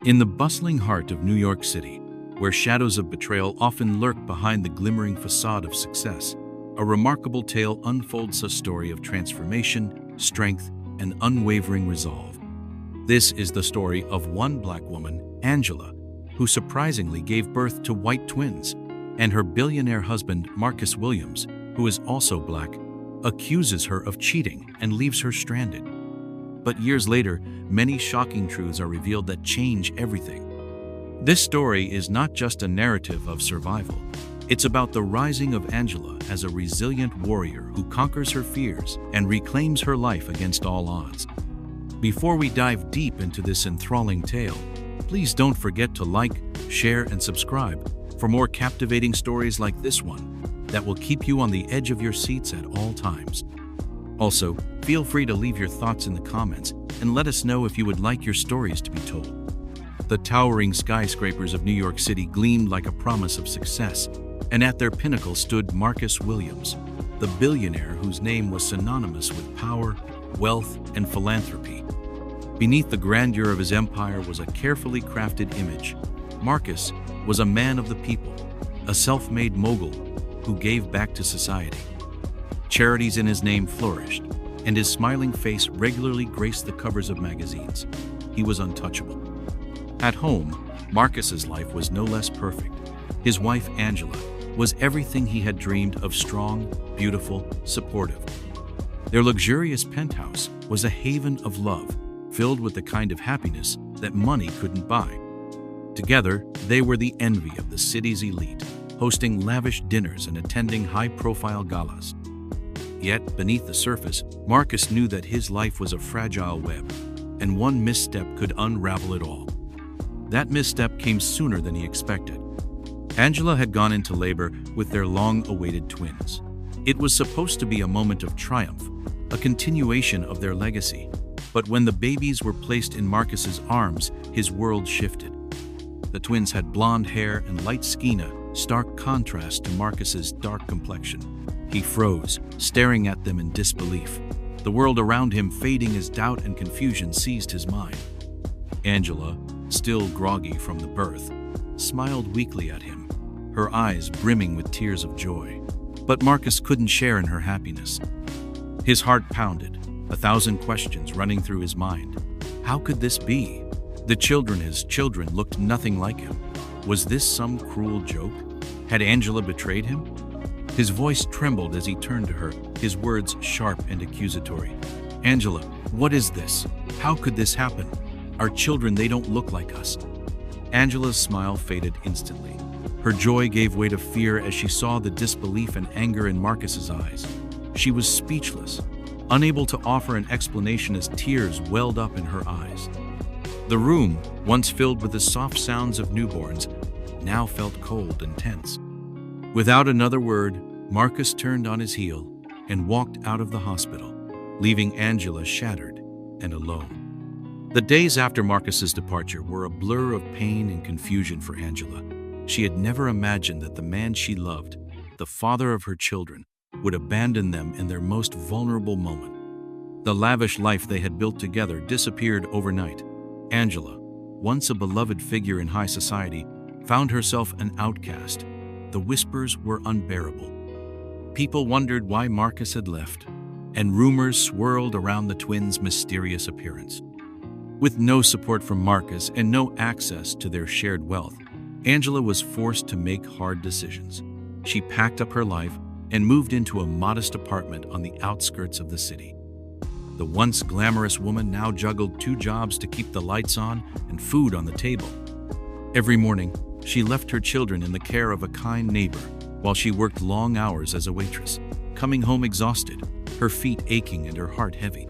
In the bustling heart of New York City, where shadows of betrayal often lurk behind the glimmering facade of success, a remarkable tale unfolds a story of transformation, strength, and unwavering resolve. This is the story of one Black woman, Angela, who surprisingly gave birth to white twins, and her billionaire husband, Marcus Williams, who is also Black, accuses her of cheating and leaves her stranded. But years later, many shocking truths are revealed that change everything. This story is not just a narrative of survival. It's about the rising of Angela as a resilient warrior who conquers her fears and reclaims her life against all odds. Before we dive deep into this enthralling tale, please don't forget to like, share, and subscribe for more captivating stories like this one that will keep you on the edge of your seats at all times. Also, feel free to leave your thoughts in the comments and let us know if you would like your stories to be told. The towering skyscrapers of New York City gleamed like a promise of success, and at their pinnacle stood Marcus Williams, the billionaire whose name was synonymous with power, wealth, and philanthropy. Beneath the grandeur of his empire was a carefully crafted image. Marcus was a man of the people, a self-made mogul who gave back to society. Charities in his name flourished, and his smiling face regularly graced the covers of magazines. He was untouchable. At home, Marcus's life was no less perfect. His wife, Angela, was everything he had dreamed of: strong, beautiful, supportive. Their luxurious penthouse was a haven of love, filled with the kind of happiness that money couldn't buy. Together, they were the envy of the city's elite, hosting lavish dinners and attending high-profile galas. Yet, beneath the surface, Marcus knew that his life was a fragile web, and one misstep could unravel it all. That misstep came sooner than he expected. Angela had gone into labor with their long-awaited twins. It was supposed to be a moment of triumph, a continuation of their legacy. But when the babies were placed in Marcus's arms, his world shifted. The twins had blonde hair and light skin, a stark contrast to Marcus's dark complexion. He froze, staring at them in disbelief, the world around him fading as doubt and confusion seized his mind. Angela, still groggy from the birth, smiled weakly at him, her eyes brimming with tears of joy. But Marcus couldn't share in her happiness. His heart pounded, 1,000 questions running through his mind. How could this be? His children, looked nothing like him. Was this some cruel joke? Had Angela betrayed him? His voice trembled as he turned to her, his words sharp and accusatory. "Angela, what is this? How could this happen? Our children, they don't look like us." Angela's smile faded instantly. Her joy gave way to fear as she saw the disbelief and anger in Marcus's eyes. She was speechless, unable to offer an explanation as tears welled up in her eyes. The room, once filled with the soft sounds of newborns, now felt cold and tense. Without another word, Marcus turned on his heel and walked out of the hospital, leaving Angela shattered and alone. The days after Marcus's departure were a blur of pain and confusion for Angela. She had never imagined that the man she loved, the father of her children, would abandon them in their most vulnerable moment. The lavish life they had built together disappeared overnight. Angela, once a beloved figure in high society, found herself an outcast. The whispers were unbearable. People wondered why Marcus had left, and rumors swirled around the twins' mysterious appearance. With no support from Marcus and no access to their shared wealth, Angela was forced to make hard decisions. She packed up her life and moved into a modest apartment on the outskirts of the city. The once glamorous woman now juggled 2 jobs to keep the lights on and food on the table. Every morning, she left her children in the care of a kind neighbor while she worked long hours as a waitress, coming home exhausted, her feet aching and her heart heavy.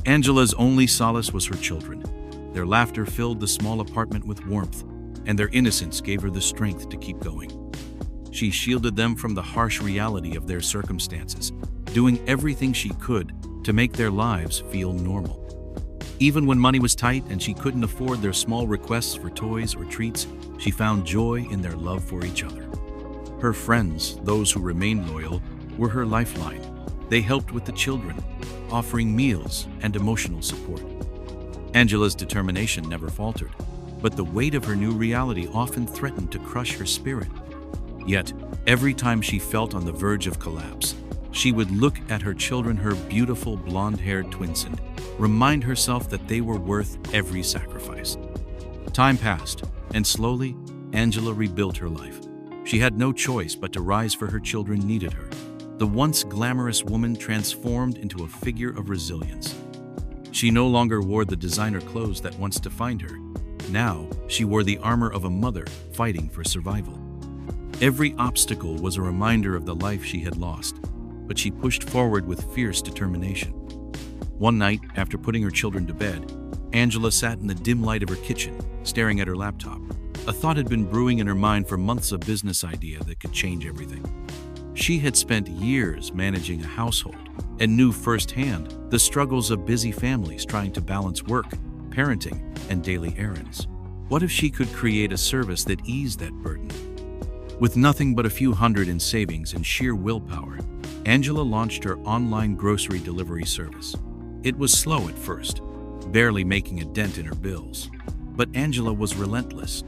Angela's only solace was her children. Their laughter filled the small apartment with warmth, and their innocence gave her the strength to keep going. She shielded them from the harsh reality of their circumstances, doing everything she could to make their lives feel normal. Even when money was tight and she couldn't afford their small requests for toys or treats, she found joy in their love for each other. Her friends, those who remained loyal, were her lifeline. They helped with the children, offering meals and emotional support. Angela's determination never faltered. but the weight of her new reality often threatened to crush her spirit. Yet, every time she felt on the verge of collapse, she would look at her children, her beautiful blonde-haired twins, and remind herself that they were worth every sacrifice. Time passed, and slowly, Angela rebuilt her life. She had no choice but to rise, for her children needed her. The once glamorous woman transformed into a figure of resilience. She no longer wore the designer clothes that once defined her. Now, she wore the armor of a mother fighting for survival. Every obstacle was a reminder of the life she had lost, but she pushed forward with fierce determination. One night, after putting her children to bed, Angela sat in the dim light of her kitchen, staring at her laptop. A thought had been brewing in her mind for months, a business idea that could change everything. She had spent years managing a household and knew firsthand the struggles of busy families trying to balance work, parenting, and daily errands. What if she could create a service that eased that burden? With nothing but a few hundred in savings and sheer willpower, Angela launched her online grocery delivery service. It was slow at first, barely making a dent in her bills. But Angela was relentless.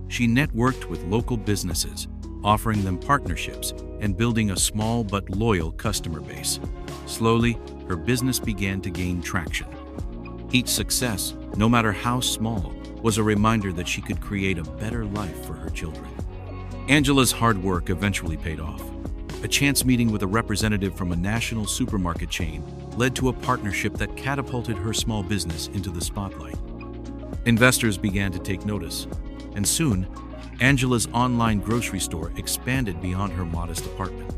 She networked with local businesses, offering them partnerships and building a small but loyal customer base. Slowly, her business began to gain traction. Each success, no matter how small, was a reminder that she could create a better life for her children. Angela's hard work eventually paid off. A chance meeting with a representative from a national supermarket chain led to a partnership that catapulted her small business into the spotlight. Investors began to take notice, and soon, Angela's online grocery store expanded beyond her modest apartment.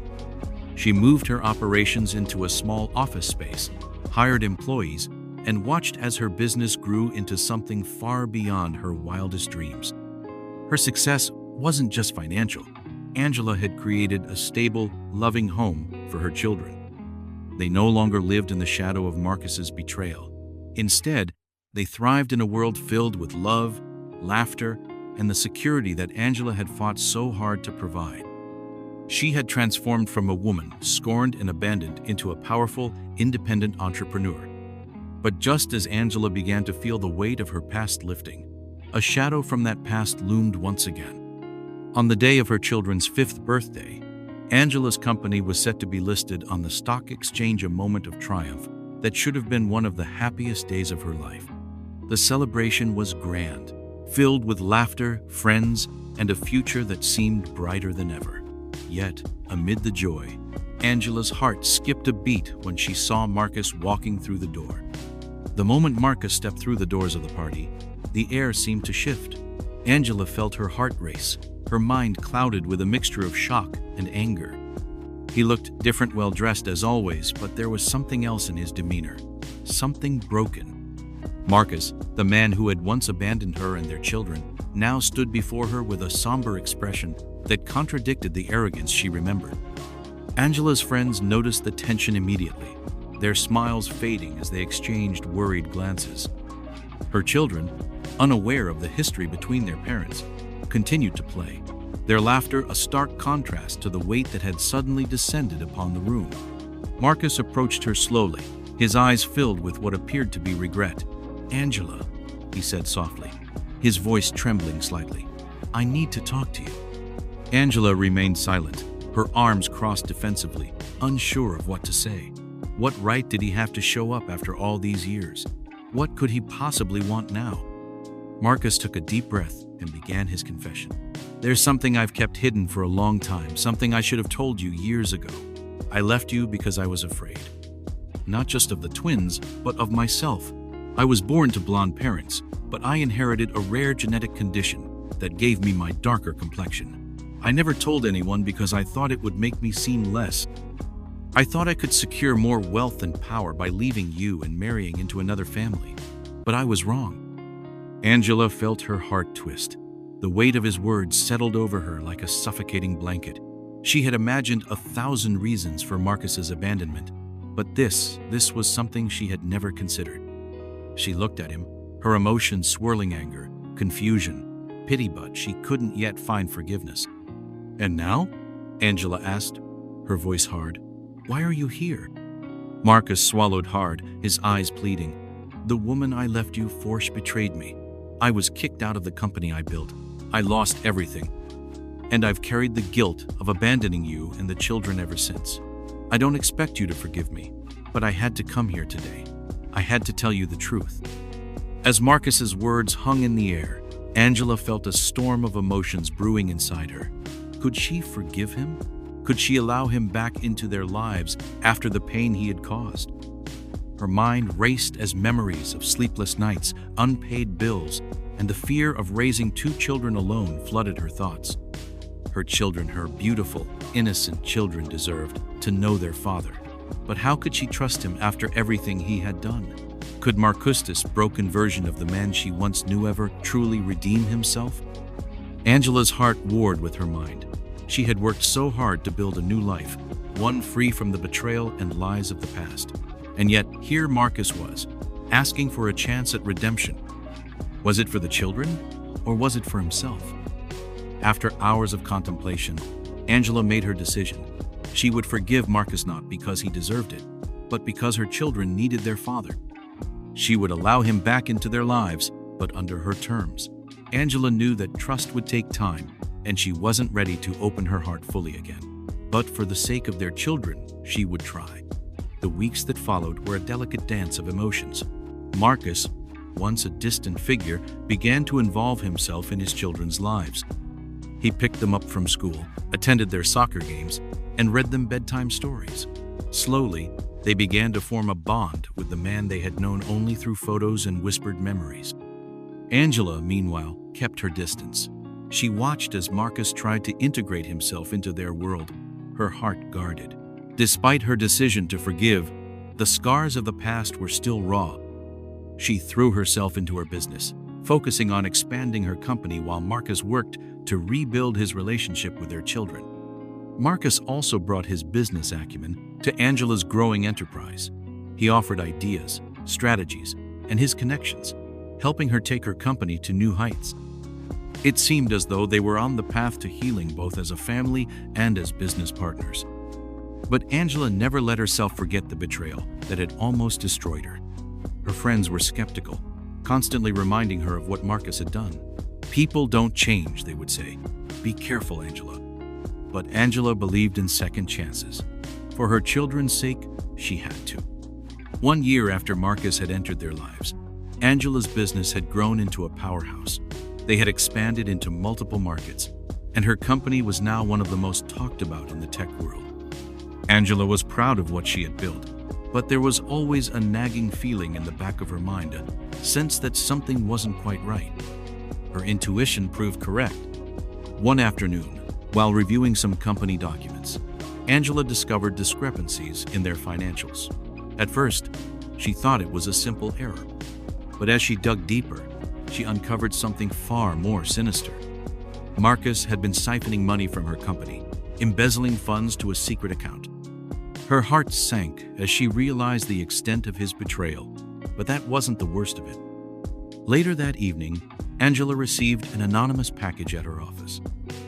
She moved her operations into a small office space, hired employees, and watched as her business grew into something far beyond her wildest dreams. Her success wasn't just financial. Angela had created a stable, loving home for her children. They no longer lived in the shadow of Marcus's betrayal. Instead, they thrived in a world filled with love, laughter, and the security that Angela had fought so hard to provide. She had transformed from a woman scorned and abandoned into a powerful, independent entrepreneur. But just as Angela began to feel the weight of her past lifting, a shadow from that past loomed once again. On the day of her children's 5th birthday, Angela's company was set to be listed on the stock exchange, a moment of triumph that should have been one of the happiest days of her life. The celebration was grand, filled with laughter, friends, and a future that seemed brighter than ever. Yet, amid the joy, Angela's heart skipped a beat when she saw Marcus walking through the door. The moment Marcus stepped through the doors of the party, the air seemed to shift. Angela felt her heart race, her mind clouded with a mixture of shock and anger. He looked different, well-dressed as always, but there was something else in his demeanor, something broken. Marcus, the man who had once abandoned her and their children, now stood before her with a somber expression that contradicted the arrogance she remembered. Angela's friends noticed the tension immediately, their smiles fading as they exchanged worried glances. Her children, unaware of the history between their parents, continued to play, their laughter a stark contrast to the weight that had suddenly descended upon the room. Marcus approached her slowly, his eyes filled with what appeared to be regret. "Angela," he said softly, his voice trembling slightly, "I need to talk to you." Angela remained silent, her arms crossed defensively, unsure of what to say. What right did he have to show up after all these years? What could he possibly want now? Marcus took a deep breath and began his confession. "There's something I've kept hidden for a long time, something I should have told you years ago. I left you because I was afraid. Not just of the twins, but of myself. I was born to blonde parents, but I inherited a rare genetic condition that gave me my darker complexion. I never told anyone because I thought it would make me seem less. I thought I could secure more wealth and power by leaving you and marrying into another family. But I was wrong." Angela felt her heart twist. The weight of his words settled over her like a suffocating blanket. She had imagined 1,000 reasons for Marcus's abandonment, but this was something she had never considered. She looked at him, her emotions swirling: anger, confusion, pity, but she couldn't yet find forgiveness. "And now?" Angela asked, her voice hard. "Why are you here?" Marcus swallowed hard, his eyes pleading. "The woman I left you for betrayed me. I was kicked out of the company I built. I lost everything. And I've carried the guilt of abandoning you and the children ever since. I don't expect you to forgive me, but I had to come here today. I had to tell you the truth." As Marcus's words hung in the air, Angela felt a storm of emotions brewing inside her. Could she forgive him? Could she allow him back into their lives after the pain he had caused? Her mind raced as memories of sleepless nights, unpaid bills, and the fear of raising 2 children alone flooded her thoughts. Her children, her beautiful, innocent children, deserved to know their father. But how could she trust him after everything he had done? Could Marcus's broken version of the man she once knew ever truly redeem himself? Angela's heart warred with her mind. She had worked so hard to build a new life, one free from the betrayal and lies of the past. And yet, here Marcus was, asking for a chance at redemption. Was it for the children, or was it for himself? After hours of contemplation, Angela made her decision. She would forgive Marcus not because he deserved it, but because her children needed their father. She would allow him back into their lives, but under her terms. Angela knew that trust would take time, and she wasn't ready to open her heart fully again. But for the sake of their children, she would try. The weeks that followed were a delicate dance of emotions. Marcus, once a distant figure, began to involve himself in his children's lives. He picked them up from school, attended their soccer games, and read them bedtime stories. Slowly, they began to form a bond with the man they had known only through photos and whispered memories. Angela, meanwhile, kept her distance. She watched as Marcus tried to integrate himself into their world, her heart guarded. Despite her decision to forgive, the scars of the past were still raw. She threw herself into her business, focusing on expanding her company while Marcus worked to rebuild his relationship with their children. Marcus also brought his business acumen to Angela's growing enterprise. He offered ideas, strategies, and his connections, helping her take her company to new heights. It seemed as though they were on the path to healing both as a family and as business partners. But Angela never let herself forget the betrayal that had almost destroyed her. Her friends were skeptical, constantly reminding her of what Marcus had done. "People don't change," they would say. "Be careful, Angela." But Angela believed in second chances. For her children's sake, she had to. 1 year after Marcus had entered their lives, Angela's business had grown into a powerhouse. They had expanded into multiple markets, and her company was now one of the most talked about in the tech world. Angela was proud of what she had built, but there was always a nagging feeling in the back of her mind, a sense that something wasn't quite right. Her intuition proved correct. One afternoon, while reviewing some company documents, Angela discovered discrepancies in their financials. At first, she thought it was a simple error, but as she dug deeper, she uncovered something far more sinister. Marcus had been siphoning money from her company, embezzling funds to a secret account. Her heart sank as she realized the extent of his betrayal, but that wasn't the worst of it. Later that evening, Angela received an anonymous package at her office.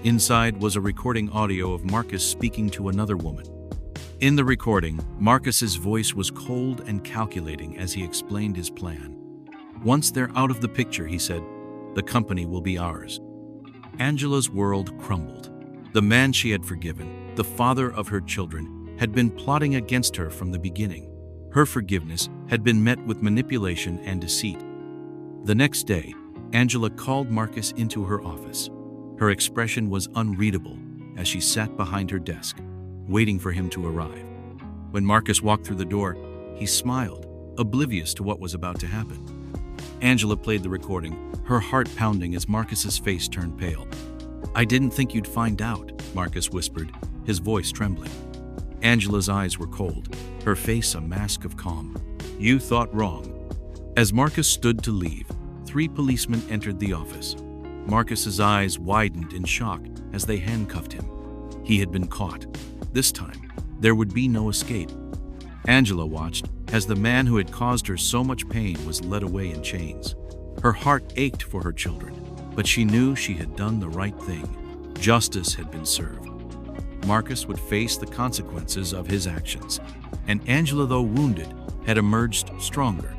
Inside was a recording audio of Marcus speaking to another woman. In the recording, Marcus's voice was cold and calculating as he explained his plan. "Once they're out of the picture," he said, "the company will be ours." Angela's world crumbled. The man she had forgiven, the father of her children, had been plotting against her from the beginning. Her forgiveness had been met with manipulation and deceit. The next day, Angela called Marcus into her office. Her expression was unreadable as she sat behind her desk, waiting for him to arrive. When Marcus walked through the door, he smiled, oblivious to what was about to happen. Angela played the recording, her heart pounding as Marcus's face turned pale. "I didn't think you'd find out," Marcus whispered, his voice trembling. Angela's eyes were cold, her face a mask of calm. "You thought wrong." As Marcus stood to leave, 3 policemen entered the office. Marcus's eyes widened in shock as they handcuffed him. He had been caught. This time, there would be no escape. Angela watched as the man who had caused her so much pain was led away in chains. Her heart ached for her children, but she knew she had done the right thing. Justice had been served. Marcus would face the consequences of his actions, and Angela, though wounded, had emerged stronger.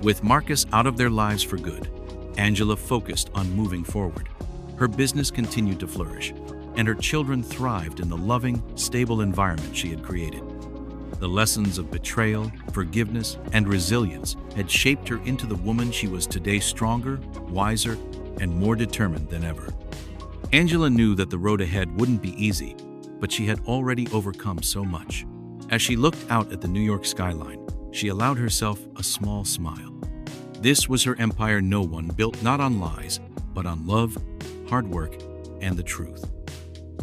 With Marcus out of their lives for good, Angela focused on moving forward. Her business continued to flourish, and her children thrived in the loving, stable environment she had created. The lessons of betrayal, forgiveness, and resilience had shaped her into the woman she was today, stronger, wiser, and more determined than ever. Angela knew that the road ahead wouldn't be easy, but she had already overcome so much. As she looked out at the New York skyline, she allowed herself a small smile. This was her empire, no one, built not on lies, but on love, hard work, and the truth.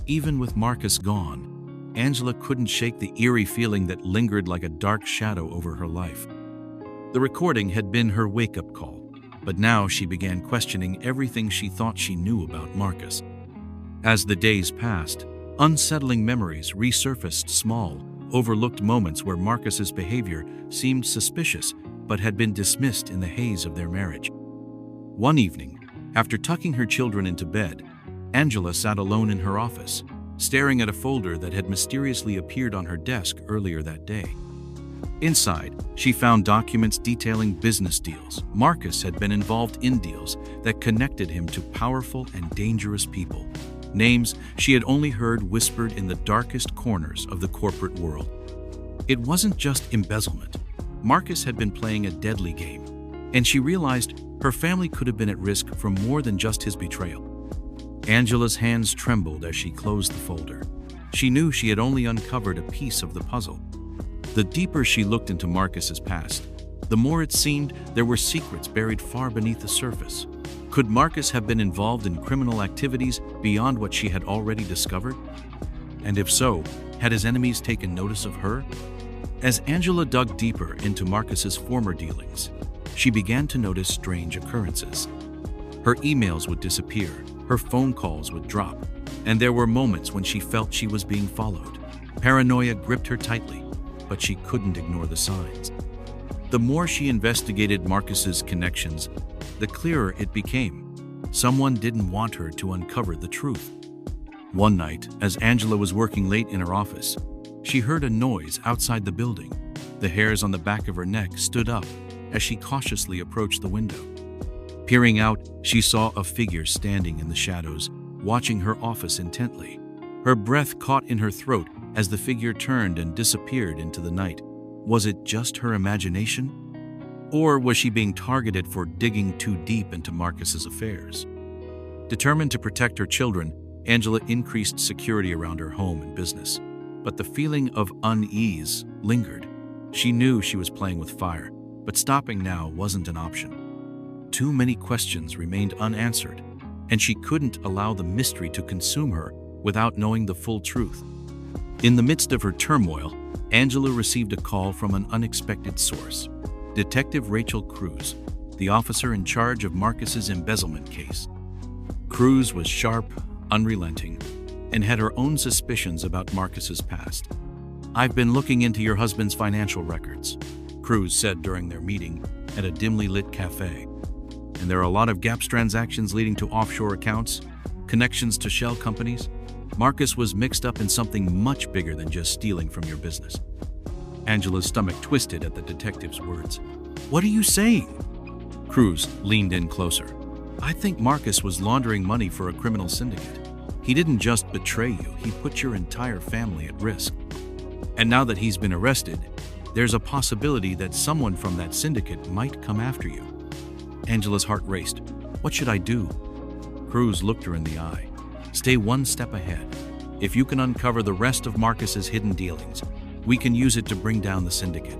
Even with Marcus gone, Angela couldn't shake the eerie feeling that lingered like a dark shadow over her life. The recording had been her wake-up call, but now she began questioning everything she thought she knew about Marcus. As the days passed, unsettling memories resurfaced, small, overlooked moments where Marcus's behavior seemed suspicious but had been dismissed in the haze of their marriage. One evening, after tucking her children into bed, Angela sat alone in her office, staring at a folder that had mysteriously appeared on her desk earlier that day. Inside, she found documents detailing business deals. Marcus had been involved in deals that connected him to powerful and dangerous people, names she had only heard whispered in the darkest corners of the corporate world. It wasn't just embezzlement. Marcus had been playing a deadly game, and she realized her family could have been at risk from more than just his betrayal. Angela's hands trembled as she closed the folder. She knew she had only uncovered a piece of the puzzle. The deeper she looked into Marcus's past, the more it seemed there were secrets buried far beneath the surface. Could Marcus have been involved in criminal activities beyond what she had already discovered? And if so, had his enemies taken notice of her? As Angela dug deeper into Marcus's former dealings, she began to notice strange occurrences. Her emails would disappear, her phone calls would drop, and there were moments when she felt she was being followed. Paranoia gripped her tightly, but she couldn't ignore the signs. The more she investigated Marcus's connections, the clearer it became. Someone didn't want her to uncover the truth. One night, as Angela was working late in her office, she heard a noise outside the building. The hairs on the back of her neck stood up as she cautiously approached the window. Peering out, she saw a figure standing in the shadows, watching her office intently. Her breath caught in her throat as the figure turned and disappeared into the night. Was it just her imagination? Or was she being targeted for digging too deep into Marcus's affairs? Determined to protect her children, Angela increased security around her home and business. But the feeling of unease lingered. She knew she was playing with fire, but stopping now wasn't an option. Too many questions remained unanswered, and she couldn't allow the mystery to consume her without knowing the full truth. In the midst of her turmoil, Angela received a call from an unexpected source. Detective Rachel Cruz, the officer in charge of Marcus's embezzlement case. Cruz was sharp, unrelenting, and had her own suspicions about Marcus's past. "I've been looking into your husband's financial records," Cruz said during their meeting at a dimly lit cafe. "And there are a lot of GAPS transactions leading to offshore accounts, connections to shell companies. Marcus was mixed up in something much bigger than just stealing from your business." Angela's stomach twisted at the detective's words. "What are you saying?" Cruz leaned in closer. "I think Marcus was laundering money for a criminal syndicate. He didn't just betray you, he put your entire family at risk. And now that he's been arrested, there's a possibility that someone from that syndicate might come after you." Angela's heart raced. "What should I do?" Cruz looked her in the eye. "Stay one step ahead. If you can uncover the rest of Marcus's hidden dealings, we can use it to bring down the syndicate.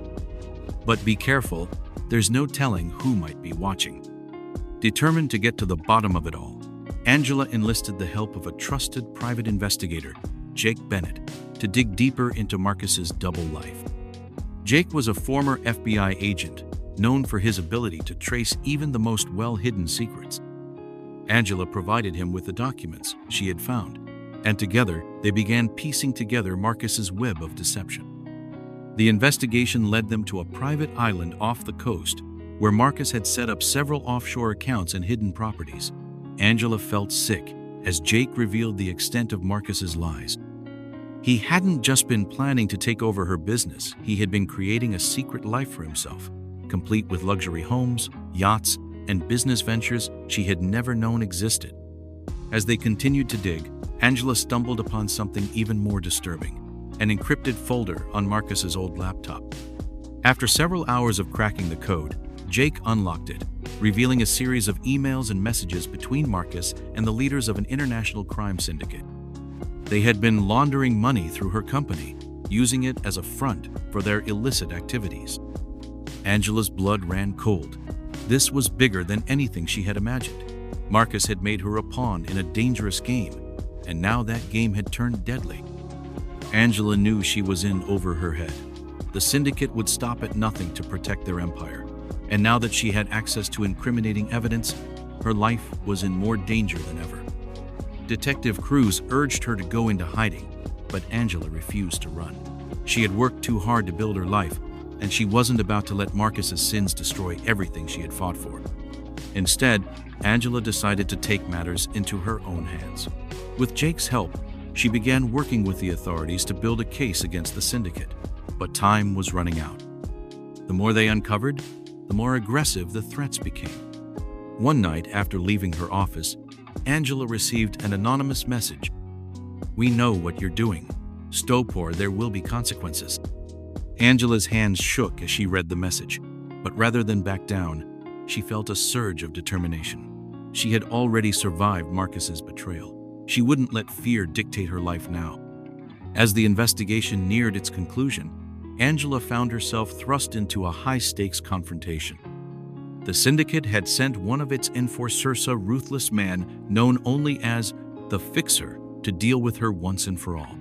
But be careful, there's no telling who might be watching." Determined to get to the bottom of it all, Angela enlisted the help of a trusted private investigator, Jake Bennett, to dig deeper into Marcus's double life. Jake was a former FBI agent, known for his ability to trace even the most well-hidden secrets. Angela provided him with the documents she had found, and together they began piecing together Marcus's web of deception. The investigation led them to a private island off the coast, where Marcus had set up several offshore accounts and hidden properties. Angela felt sick as Jake revealed the extent of Marcus's lies. He hadn't just been planning to take over her business, he had been creating a secret life for himself, complete with luxury homes, yachts, and business ventures she had never known existed. As they continued to dig, Angela stumbled upon something even more disturbing: an encrypted folder on Marcus's old laptop. After several hours of cracking the code, Jake unlocked it, revealing a series of emails and messages between Marcus and the leaders of an international crime syndicate. They had been laundering money through her company, using it as a front for their illicit activities. Angela's blood ran cold. This was bigger than anything she had imagined. Marcus had made her a pawn in a dangerous game, and now that game had turned deadly. Angela knew she was in over her head. The syndicate would stop at nothing to protect their empire, and now that she had access to incriminating evidence, her life was in more danger than ever. Detective Cruz urged her to go into hiding, but Angela refused to run. She had worked too hard to build her life, and she wasn't about to let Marcus's sins destroy everything she had fought for. Instead, Angela decided to take matters into her own hands. With Jake's help, she began working with the authorities to build a case against the syndicate, but time was running out. The more they uncovered, the more aggressive the threats became. One night after leaving her office, Angela received an anonymous message. "We know what you're doing. Stop or there will be consequences." Angela's hands shook as she read the message, but rather than back down, she felt a surge of determination. She had already survived Marcus's betrayal. She wouldn't let fear dictate her life now. As the investigation neared its conclusion, Angela found herself thrust into a high-stakes confrontation. The syndicate had sent one of its enforcers, a ruthless man known only as the Fixer, to deal with her once and for all.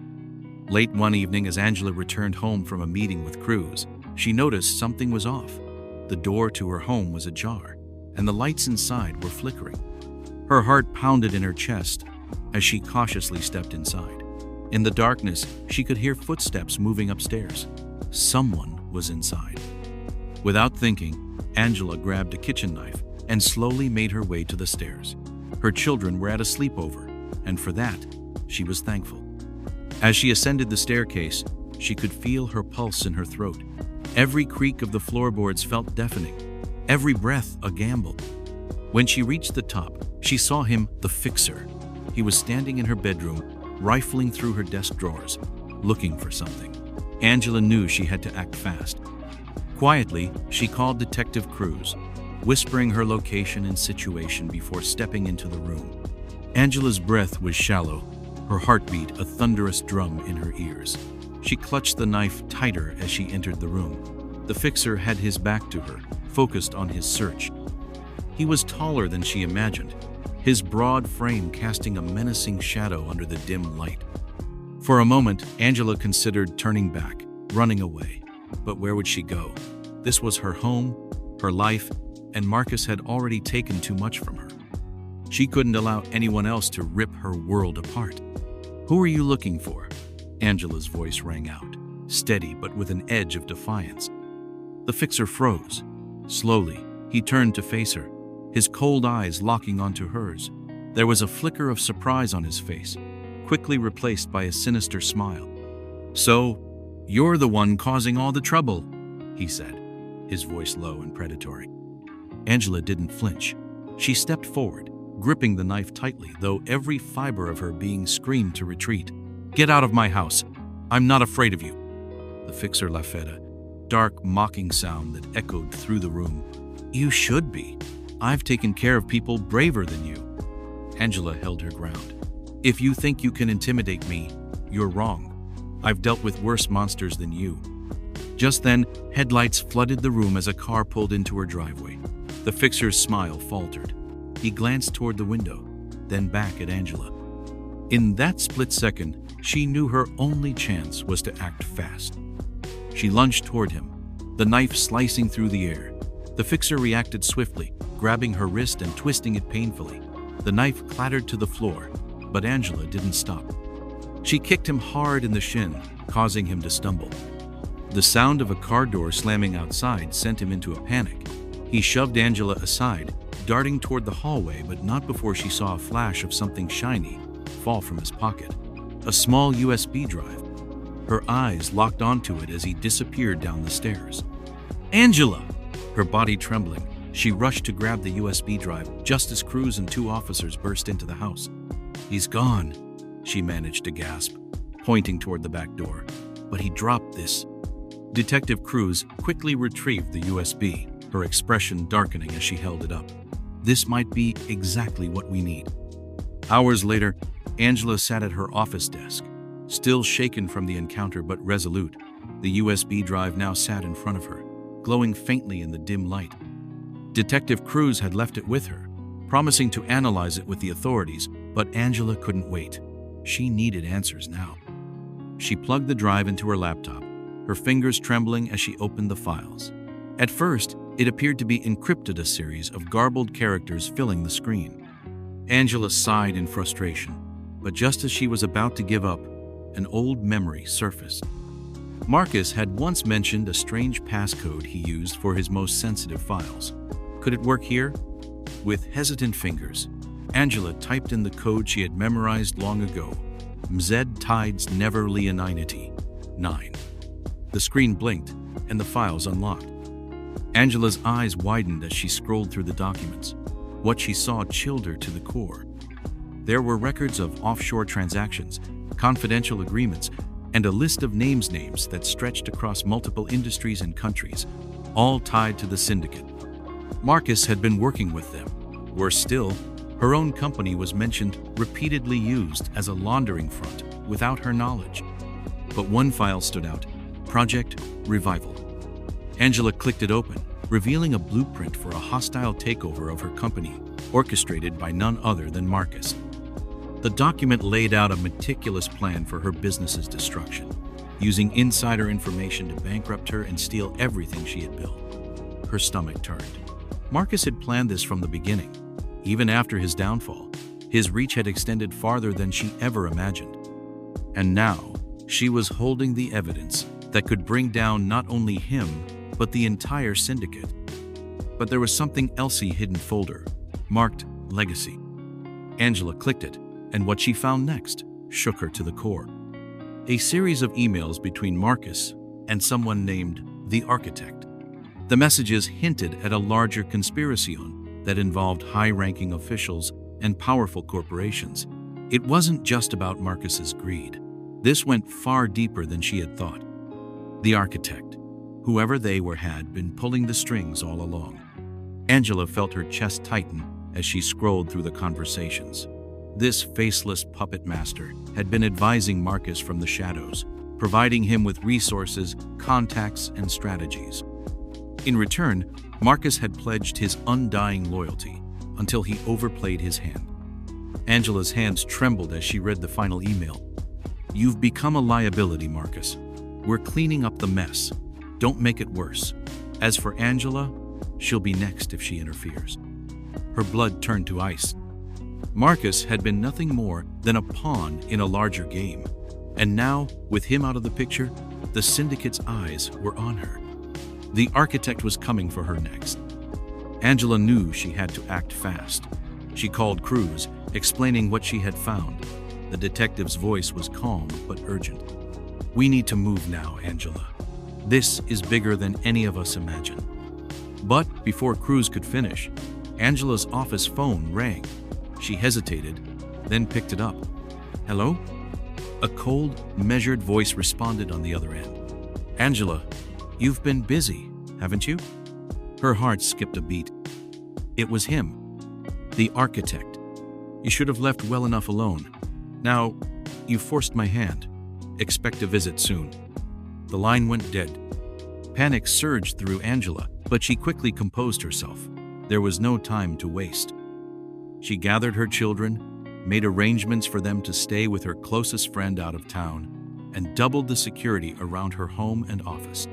Late one evening, as Angela returned home from a meeting with Cruz, she noticed something was off. The door to her home was ajar, and the lights inside were flickering. Her heart pounded in her chest as she cautiously stepped inside. In the darkness, she could hear footsteps moving upstairs. Someone was inside. Without thinking, Angela grabbed a kitchen knife and slowly made her way to the stairs. Her children were at a sleepover, and for that, she was thankful. As she ascended the staircase, she could feel her pulse in her throat. Every creak of the floorboards felt deafening, every breath a gamble. When she reached the top, she saw him, the Fixer. He was standing in her bedroom, rifling through her desk drawers, looking for something. Angela knew she had to act fast. Quietly, she called Detective Cruz, whispering her location and situation before stepping into the room. Angela's breath was shallow, her heartbeat a thunderous drum in her ears. She clutched the knife tighter as she entered the room. The Fixer had his back to her, focused on his search. He was taller than she imagined, his broad frame casting a menacing shadow under the dim light. For a moment, Angela considered turning back, running away. But where would she go? This was her home, her life, and Marcus had already taken too much from her. She couldn't allow anyone else to rip her world apart. "Who are you looking for?" Angela's voice rang out, steady but with an edge of defiance. The Fixer froze. Slowly, he turned to face her, his cold eyes locking onto hers. There was a flicker of surprise on his face, quickly replaced by a sinister smile. "So, you're the one causing all the trouble," he said, his voice low and predatory. Angela didn't flinch. She stepped forward, gripping the knife tightly, though every fiber of her being screamed to retreat. "Get out of my house. I'm not afraid of you." The Fixer laughed, a dark, mocking sound that echoed through the room. "You should be. I've taken care of people braver than you." Angela held her ground. "If you think you can intimidate me, you're wrong. I've dealt with worse monsters than you." Just then, headlights flooded the room as a car pulled into her driveway. The Fixer's smile faltered. He glanced toward the window, then back at Angela. In that split second, she knew her only chance was to act fast. She lunged toward him, the knife slicing through the air. The Fixer reacted swiftly, grabbing her wrist and twisting it painfully. The knife clattered to the floor, but Angela didn't stop. She kicked him hard in the shin, causing him to stumble. The sound of a car door slamming outside sent him into a panic. He shoved Angela aside, darting toward the hallway, but not before she saw a flash of something shiny fall from his pocket. A small USB drive. Her eyes locked onto it as he disappeared down the stairs. "Angela!" Her body trembling, She rushed to grab the USB drive just as Cruz and two officers burst into the house. "He's gone," she managed to gasp, pointing toward the back door. "But he dropped this." Detective Cruz quickly retrieved the USB, her expression darkening as she held it up. "This might be exactly what we need." Hours later, Angela sat at her office desk, still shaken from the encounter but resolute. The USB drive now sat in front of her, glowing faintly in the dim light. Detective Cruz had left it with her, promising to analyze it with the authorities, but Angela couldn't wait. She needed answers now. She plugged the drive into her laptop, her fingers trembling as she opened the files. At first, it appeared to be encrypted, a series of garbled characters filling the screen. Angela sighed in frustration, but just as she was about to give up, an old memory surfaced. Marcus had once mentioned a strange passcode he used for his most sensitive files. Could it work here? With hesitant fingers, Angela typed in the code she had memorized long ago: Mz Tides Never Leoninity 9. The screen blinked, and the files unlocked. Angela's eyes widened as she scrolled through the documents. What she saw chilled her to the core. There were records of offshore transactions, confidential agreements, and a list of names that stretched across multiple industries and countries, all tied to the syndicate. Marcus had been working with them. Worse still, her own company was mentioned, repeatedly used as a laundering front without her knowledge. But one file stood out: Project Revival. Angela clicked it open, revealing a blueprint for a hostile takeover of her company, orchestrated by none other than Marcus. The document laid out a meticulous plan for her business's destruction, using insider information to bankrupt her and steal everything she had built. Her stomach turned. Marcus had planned this from the beginning. Even after his downfall, his reach had extended farther than she ever imagined. And now, she was holding the evidence that could bring down not only him, but the entire syndicate. But there was something else, a hidden folder, marked Legacy. Angela clicked it, and what she found next shook her to the core. A series of emails between Marcus and someone named the Architect. The messages hinted at a larger conspiración that involved high-ranking officials and powerful corporations. It wasn't just about Marcus's greed. This went far deeper than she had thought. The Architect, whoever they were, had been pulling the strings all along. Angela felt her chest tighten as she scrolled through the conversations. This faceless puppet master had been advising Marcus from the shadows, providing him with resources, contacts, and strategies. In return, Marcus had pledged his undying loyalty until he overplayed his hand. Angela's hands trembled as she read the final email. "You've become a liability, Marcus. We're cleaning up the mess. Don't make it worse. As for Angela, she'll be next if she interferes." Her blood turned to ice. Marcus had been nothing more than a pawn in a larger game. And now, with him out of the picture, the syndicate's eyes were on her. The Architect was coming for her next. Angela knew she had to act fast. She called Cruz, explaining what she had found. The detective's voice was calm but urgent. "We need to move now, Angela. This is bigger than any of us imagine." But before Cruz could finish, Angela's office phone rang. She hesitated, then picked it up. "Hello?" A cold, measured voice responded on the other end. "Angela, you've been busy, haven't you?" Her heart skipped a beat. It was him, the Architect. "You should have left well enough alone. Now, you forced my hand. Expect a visit soon." The line went dead. Panic surged through Angela, but she quickly composed herself. There was no time to waste. She gathered her children, made arrangements for them to stay with her closest friend out of town, and doubled the security around her home and office.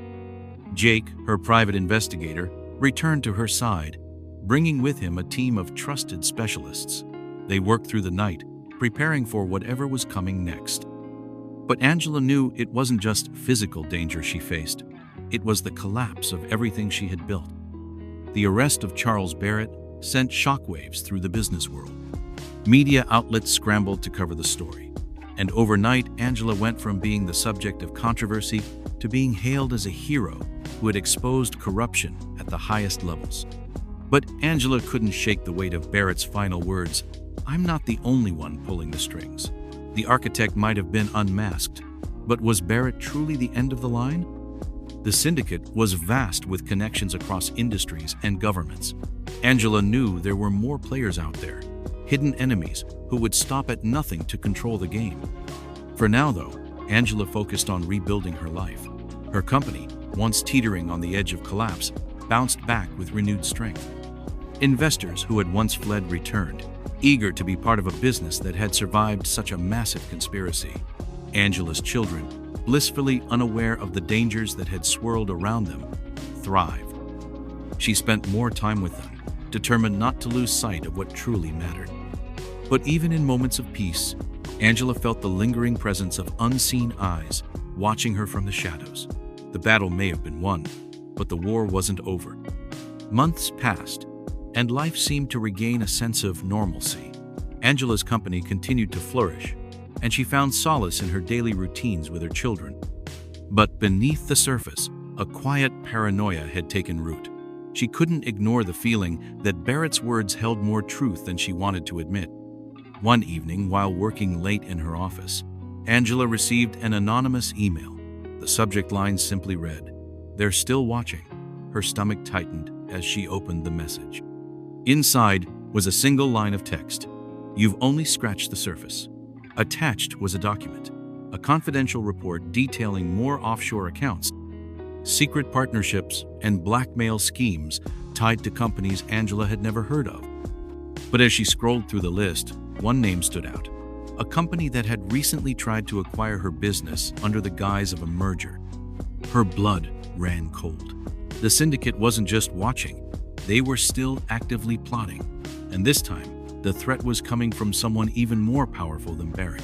Jake, her private investigator, returned to her side, bringing with him a team of trusted specialists. They worked through the night, preparing for whatever was coming next. But Angela knew it wasn't just physical danger she faced. It was the collapse of everything she had built. The arrest of Charles Barrett sent shockwaves through the business world. Media outlets scrambled to cover the story. And overnight, Angela went from being the subject of controversy to being hailed as a hero who had exposed corruption at the highest levels. But Angela couldn't shake the weight of Barrett's final words. "I'm not the only one pulling the strings." The architect might have been unmasked, but was Barrett truly the end of the line? The syndicate was vast with connections across industries and governments. Angela knew there were more players out there, hidden enemies who would stop at nothing to control the game. For now, though, Angela focused on rebuilding her life. Her company, once teetering on the edge of collapse, bounced back with renewed strength. Investors who had once fled returned, eager to be part of a business that had survived such a massive conspiracy. Angela's children, blissfully unaware of the dangers that had swirled around them, thrived. She spent more time with them, determined not to lose sight of what truly mattered. But even in moments of peace, Angela felt the lingering presence of unseen eyes watching her from the shadows. The battle may have been won, but the war wasn't over. Months passed, and life seemed to regain a sense of normalcy. Angela's company continued to flourish, and she found solace in her daily routines with her children. But beneath the surface, a quiet paranoia had taken root. She couldn't ignore the feeling that Barrett's words held more truth than she wanted to admit. One evening, while working late in her office, Angela received an anonymous email. The subject line simply read, "They're still watching." Her stomach tightened as she opened the message. Inside was a single line of text. "You've only scratched the surface." Attached was a document, a confidential report detailing more offshore accounts, secret partnerships, and blackmail schemes tied to companies Angela had never heard of. But as she scrolled through the list, one name stood out, a company that had recently tried to acquire her business under the guise of a merger. Her blood ran cold. The syndicate wasn't just watching, they were still actively plotting, and this time, the threat was coming from someone even more powerful than Barrett.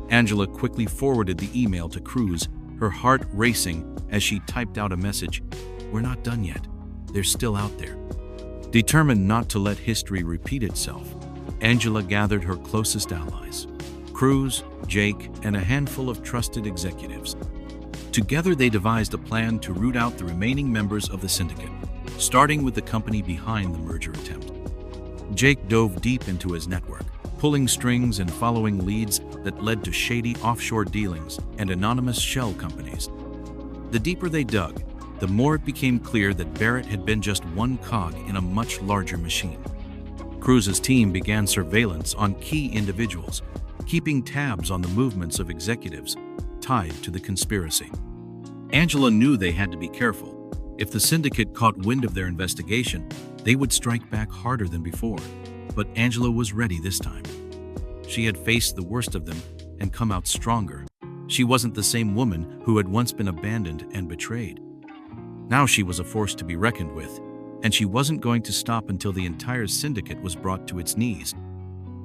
Angela quickly forwarded the email to Cruz, her heart racing as she typed out a message. "We're not done yet. They're still out there." Determined not to let history repeat itself, Angela gathered her closest allies, Cruz, Jake, and a handful of trusted executives. Together they devised a plan to root out the remaining members of the syndicate, starting with the company behind the merger attempt. Jake dove deep into his network, pulling strings and following leads that led to shady offshore dealings and anonymous shell companies. The deeper they dug, the more it became clear that Barrett had been just one cog in a much larger machine. Cruz's team began surveillance on key individuals, keeping tabs on the movements of executives tied to the conspiracy. Angela knew they had to be careful. If the syndicate caught wind of their investigation, they would strike back harder than before. But Angela was ready this time. She had faced the worst of them and come out stronger. She wasn't the same woman who had once been abandoned and betrayed. Now she was a force to be reckoned with, and she wasn't going to stop until the entire syndicate was brought to its knees.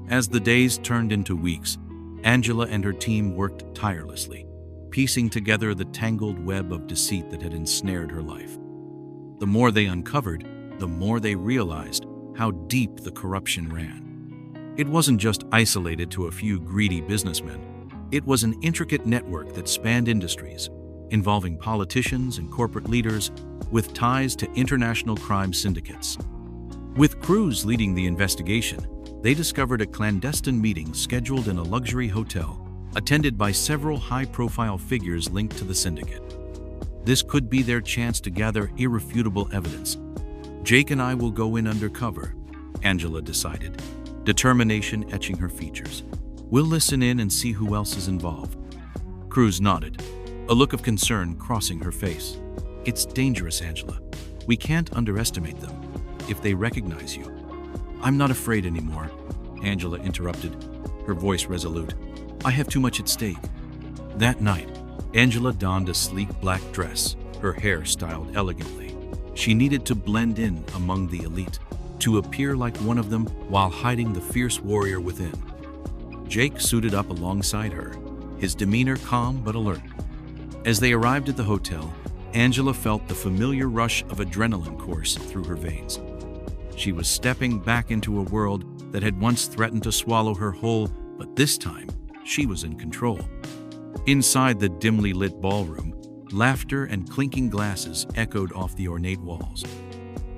As the days turned into weeks, Angela and her team worked tirelessly, piecing together the tangled web of deceit that had ensnared her life. The more they uncovered, the more they realized how deep the corruption ran. It wasn't just isolated to a few greedy businessmen. It was an intricate network that spanned industries, involving politicians and corporate leaders with ties to international crime syndicates. With Cruz leading the investigation, they discovered a clandestine meeting scheduled in a luxury hotel, attended by several high-profile figures linked to the syndicate. This could be their chance to gather irrefutable evidence. "Jake and I will go in undercover," Angela decided, determination etching her features. "We'll listen in and see who else is involved." Cruz nodded, a look of concern crossing her face. "It's dangerous, Angela. We can't underestimate them. If they recognize you." "I'm not afraid anymore," Angela interrupted, her voice resolute. "I have too much at stake." That night, Angela donned a sleek black dress, her hair styled elegantly. She needed to blend in among the elite, to appear like one of them while hiding the fierce warrior within. Jake suited up alongside her, his demeanor calm but alert. As they arrived at the hotel, Angela felt the familiar rush of adrenaline course through her veins. She was stepping back into a world that had once threatened to swallow her whole, but this time, she was in control. Inside the dimly lit ballroom, laughter and clinking glasses echoed off the ornate walls.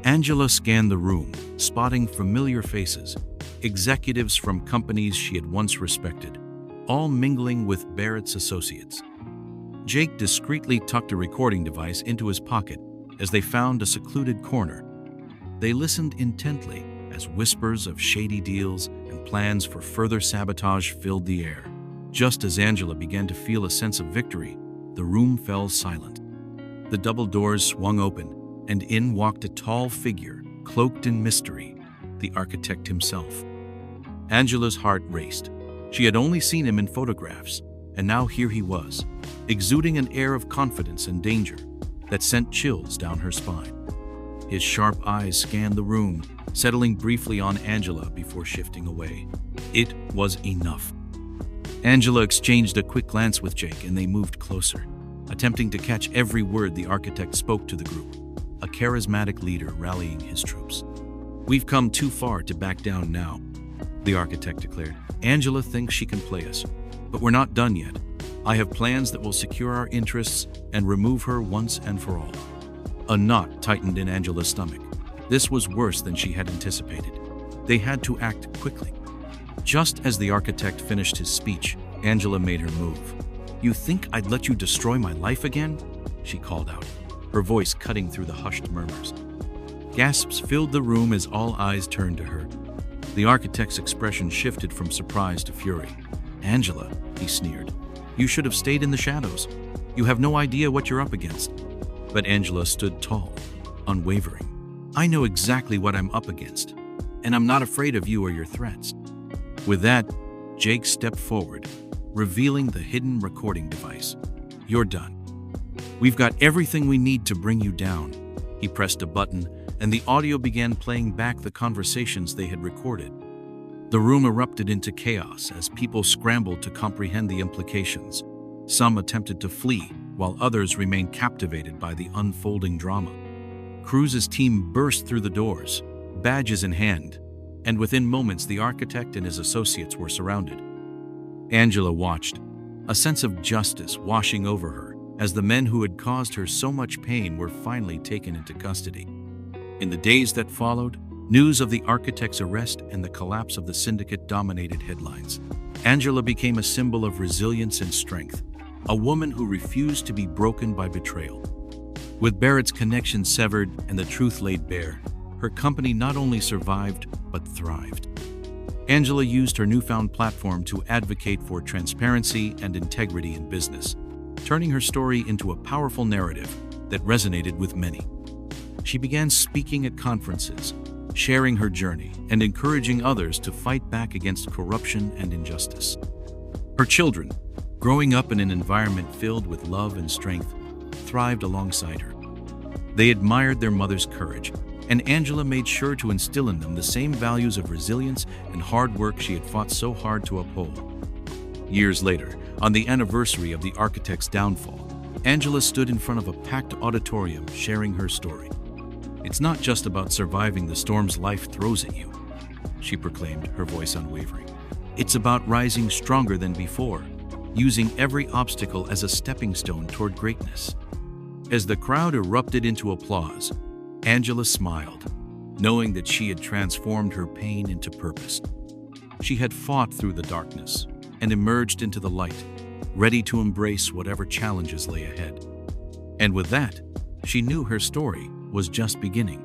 Angela scanned the room, spotting familiar faces, executives from companies she had once respected, all mingling with Barrett's associates. Jake discreetly tucked a recording device into his pocket as they found a secluded corner. They listened intently as whispers of shady deals and plans for further sabotage filled the air. Just as Angela began to feel a sense of victory, the room fell silent. The double doors swung open, and in walked a tall figure, cloaked in mystery, the architect himself. Angela's heart raced. She had only seen him in photographs, and now here he was, exuding an air of confidence and danger that sent chills down her spine. His sharp eyes scanned the room, settling briefly on Angela before shifting away. It was enough. Angela exchanged a quick glance with Jake, and they moved closer, attempting to catch every word the architect spoke to the group, a charismatic leader rallying his troops. "We've come too far to back down now," the architect declared. "Angela thinks she can play us, but we're not done yet. I have plans that will secure our interests and remove her once and for all." A knot tightened in Angela's stomach. This was worse than she had anticipated. They had to act quickly. Just as the architect finished his speech, Angela made her move. "You think I'd let you destroy my life again?" she called out, her voice cutting through the hushed murmurs. Gasps filled the room as all eyes turned to her. The architect's expression shifted from surprise to fury. "Angela," he sneered, "you should have stayed in the shadows. You have no idea what you're up against." But Angela stood tall, unwavering. "I know exactly what I'm up against, and I'm not afraid of you or your threats." With that, Jake stepped forward, revealing the hidden recording device. "You're done. We've got everything we need to bring you down." He pressed a button, and the audio began playing back the conversations they had recorded. The room erupted into chaos as people scrambled to comprehend the implications. Some attempted to flee, while others remained captivated by the unfolding drama. Cruz's team burst through the doors, badges in hand, and within moments the architect and his associates were surrounded. Angela watched, a sense of justice washing over her as the men who had caused her so much pain were finally taken into custody. In the days that followed, news of the architect's arrest and the collapse of the syndicate dominated headlines. Angela became a symbol of resilience and strength, a woman who refused to be broken by betrayal. With Barrett's connection severed and the truth laid bare, her company not only survived but thrived. Angela used her newfound platform to advocate for transparency and integrity in business, turning her story into a powerful narrative that resonated with many. She began speaking at conferences, sharing her journey, and encouraging others to fight back against corruption and injustice. Her children, growing up in an environment filled with love and strength, thrived alongside her. They admired their mother's courage, and Angela made sure to instill in them the same values of resilience and hard work she had fought so hard to uphold. Years later, on the anniversary of the architect's downfall, Angela stood in front of a packed auditorium sharing her story. "It's not just about surviving the storms life throws at you," she proclaimed, her voice unwavering. "It's about rising stronger than before, using every obstacle as a stepping stone toward greatness." As the crowd erupted into applause, Angela smiled, knowing that she had transformed her pain into purpose. She had fought through the darkness and emerged into the light, ready to embrace whatever challenges lay ahead. And with that, she knew her story was just beginning.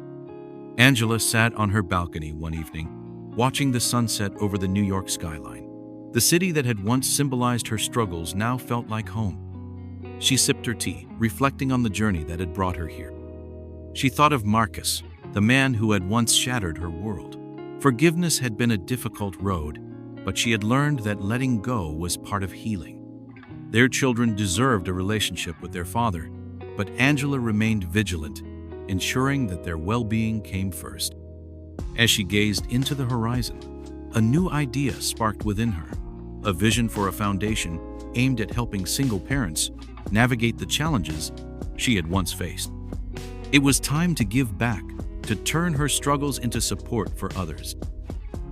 Angela sat on her balcony one evening, watching the sunset over the New York skyline. The city that had once symbolized her struggles now felt like home. She sipped her tea, reflecting on the journey that had brought her here. She thought of Marcus, the man who had once shattered her world. Forgiveness had been a difficult road, but she had learned that letting go was part of healing. Their children deserved a relationship with their father, but Angela remained vigilant, ensuring that their well-being came first. As she gazed into the horizon, a new idea sparked within her, a vision for a foundation aimed at helping single parents navigate the challenges she had once faced. It was time to give back, to turn her struggles into support for others.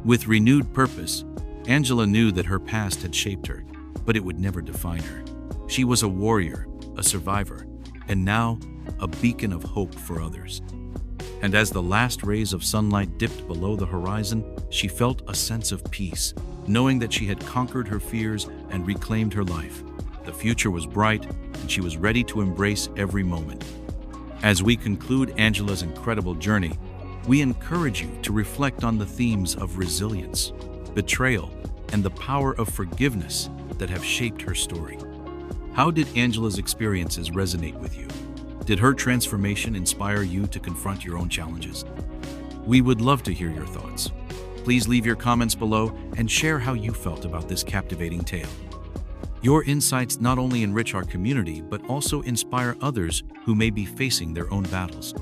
With renewed purpose, Angela knew that her past had shaped her, but it would never define her. She was a warrior, a survivor, and now a beacon of hope for others. And as the last rays of sunlight dipped below the horizon, she felt a sense of peace, knowing that she had conquered her fears and reclaimed her life. The future was bright, and she was ready to embrace every moment. As we conclude Angela's incredible journey, we encourage you to reflect on the themes of resilience, betrayal, and the power of forgiveness that have shaped her story. How did Angela's experiences resonate with you? Did her transformation inspire you to confront your own challenges? We would love to hear your thoughts. Please leave your comments below and share how you felt about this captivating tale. Your insights not only enrich our community but also inspire others who may be facing their own battles.